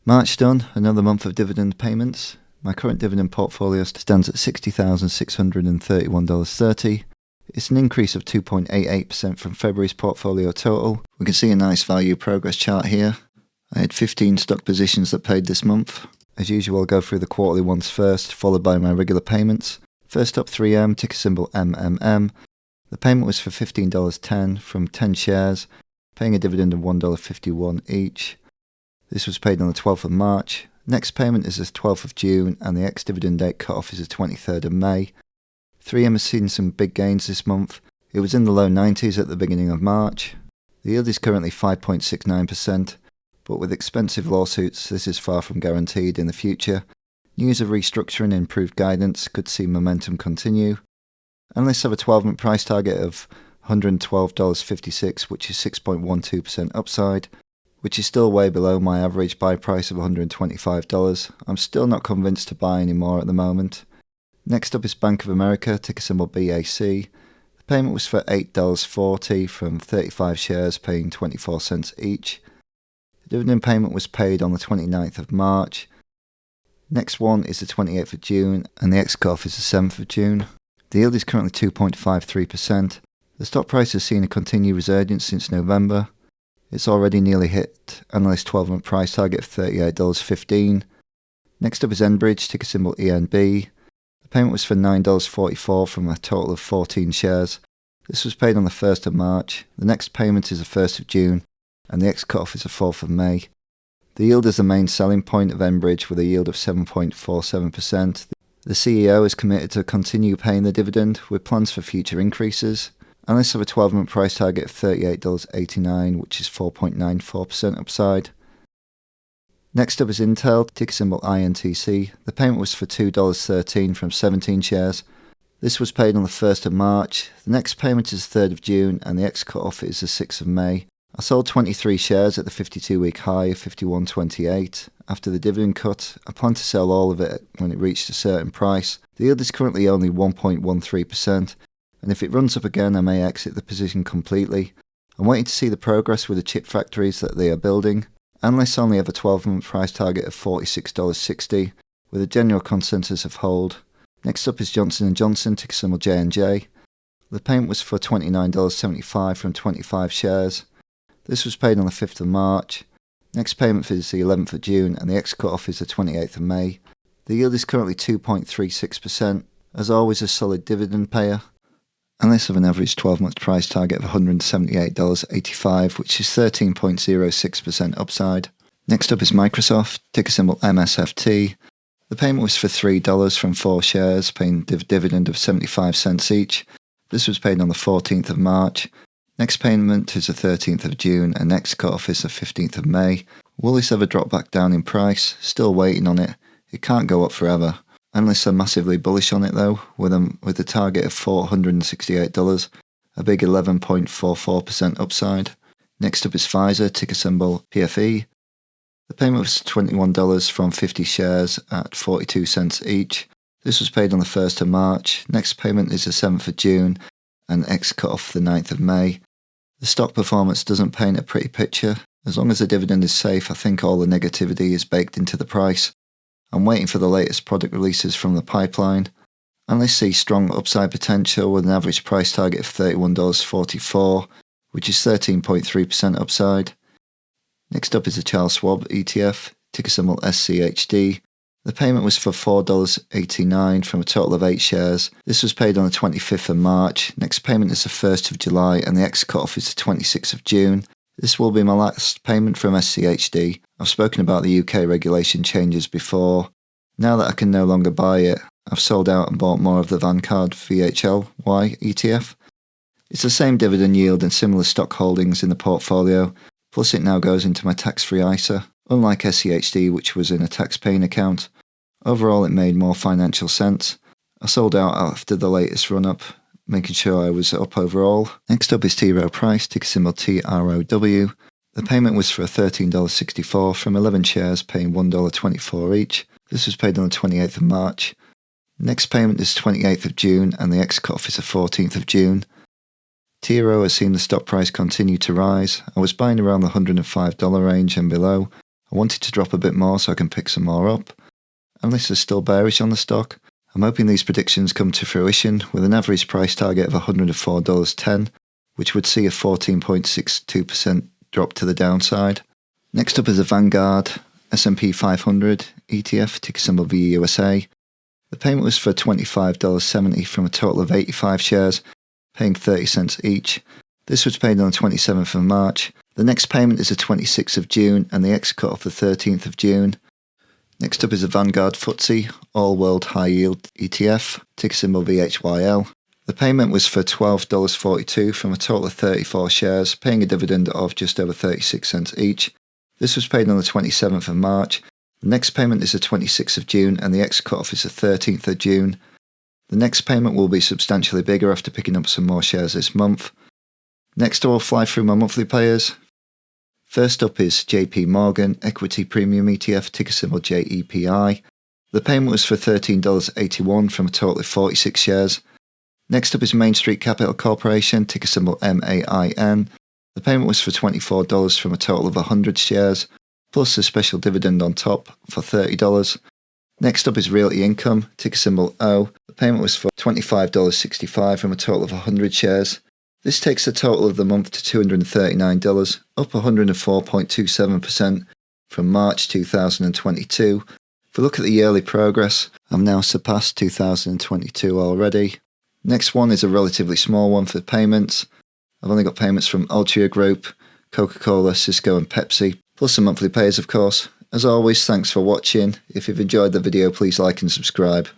March done, another month of dividend payments. My current dividend portfolio stands at $60,631.30. It's an increase of 2.88% from February's portfolio total. We can see a nice value progress chart here. I had 15 stock positions that paid this month. As usual, I'll go through the quarterly ones first, followed by my regular payments. First up, 3M, ticker symbol MMM. The payment was for $15.10 from 10 shares, paying a dividend of $1.51 each. This was paid on the 12th of March. Next payment is the 12th of June, and the ex-dividend date cut-off is the 23rd of May. 3M has seen some big gains this month. It was in the low 90s at the beginning of March. The yield is currently 5.69%, but with expensive lawsuits, this is far from guaranteed in the future. News of restructuring and improved guidance could see momentum continue. Analysts have a 12-month price target of $112.56, which is 6.12% upside, which is still way below my average buy price of $125. I'm still not convinced to buy any more at the moment. Next up is Bank of America, ticker symbol BAC. The payment was for $8.40 from 35 shares, paying 24 cents each. The dividend payment was paid on the 29th of March. Next one is the 28th of June, and the ex-cutoff is the 7th of June. The yield is currently 2.53%. The stock price has seen a continued resurgence since November. It's already nearly hit analyst 12-month price target of $38.15. Next up is Enbridge, ticker symbol ENB. The payment was for $9.44 from a total of 14 shares. This was paid on the 1st of March. The next payment is the 1st of June, and the ex-cutoff is the 4th of May. The yield is the main selling point of Enbridge with a yield of 7.47%. The CEO is committed to continue paying the dividend with plans for future increases. Analysts have a 12-month price target of $38.89, which is 4.94% upside. Next up is Intel, ticker symbol INTC. The payment was for $2.13 from 17 shares. This was paid on the 1st of March. The next payment is the 3rd of June, and the ex-cutoff is the 6th of May. I sold 23 shares at the 52-week high of $51.28. After the dividend cut, I plan to sell all of it when it reached a certain price. The yield is currently only 1.13%, and if it runs up again, I may exit the position completely. I'm waiting to see the progress with the chip factories that they are building. Analysts only have a 12-month price target of $46.60, with a general consensus of hold. Next up is Johnson & Johnson, ticker symbol J&J. The payment was for $29.75 from 25 shares. This was paid on the 5th of March. Next payment is the 11th of June, and the ex-cutoff is the 28th of May. The yield is currently 2.36%. As always, a solid dividend payer. Analysts have an average 12-month price target of $178.85, which is 13.06% upside. Next up is Microsoft, ticker symbol MSFT. The payment was for $3 from 4 shares, paying a dividend of 75 cents each. This was paid on the 14th of March. Next payment is the 13th of June, and next cut-off is the 15th of May. Will this ever drop back down in price? Still waiting on it. It can't go up forever. Analysts are massively bullish on it though, with a target of $468, a big 11.44% upside. Next up is Pfizer, ticker symbol PFE. The payment was $21 from 50 shares at 42 cents each. This was paid on the 1st of March. Next payment is the 7th of June, and X cut off the 9th of May. The stock performance doesn't paint a pretty picture. As long as the dividend is safe, I think all the negativity is baked into the price. I'm waiting for the latest product releases from the pipeline. Analysts see strong upside potential with an average price target of $31.44, which is 13.3% upside. Next up is the Schwab ETF, ticker symbol SCHD. The payment was for $4.89 from a total of 8 shares. This was paid on the 25th of March. Next payment is the 1st of July, and the X cut-off is the 26th of June. This will be my last payment from SCHD. I've spoken about the UK regulation changes before. Now that I can no longer buy it, I've sold out and bought more of the Vanguard VHYL ETF. It's the same dividend yield and similar stock holdings in the portfolio, plus it now goes into my tax-free ISA, unlike SCHD, which was in a tax-paying account. Overall, it made more financial sense. I sold out after the latest run-up, making sure I was up overall. Next up is Rowe Price, ticker symbol TROW. The payment was for $13.64 from 11 shares, paying $1.24 each. This was paid on the 28th of March. Next payment is 28th of June, and the X cut-off is the 14th of June. TRO has seen the stock price continue to rise. I was buying around the $105 range and below. I wanted to drop a bit more so I can pick some more up. Analysts are still bearish on the stock. I'm hoping these predictions come to fruition with an average price target of $104.10, which would see a 14.62% drop to the downside. Next up is the Vanguard S&P 500 ETF, ticker symbol VUSA. The payment was for $25.70 from a total of 85 shares, paying 30 cents each. This was paid on the 27th of March. The next payment is the 26th of June and the exit cut off the 13th of June. Next up is the Vanguard FTSE All World High Yield ETF, ticker symbol VHYL. The payment was for $12.42 from a total of 34 shares, paying a dividend of just over 36 cents each. This was paid on the 27th of March. The next payment is the 26th of June and the exit cut off is the 13th of June. The next payment will be substantially bigger after picking up some more shares this month. Next I will fly through my monthly payers. First up is JP Morgan Equity Premium ETF, ticker symbol JEPI. The payment was for $13.81 from a total of 46 shares. Next up is Main Street Capital Corporation, ticker symbol MAIN. The payment was for $24 from a total of 100 shares, plus a special dividend on top for $30. Next up is Realty Income, ticker symbol O. The payment was for $25.65 from a total of 100 shares. This takes the total of the month to $239, up 104.27% from March 2022. If we look at the yearly progress, I'm now surpassed 2022 already. Next one is a relatively small one for payments. I've only got payments from Altria Group, Coca-Cola, Cisco and Pepsi, plus some monthly pays of course. As always, thanks for watching. If you've enjoyed the video, please like and subscribe.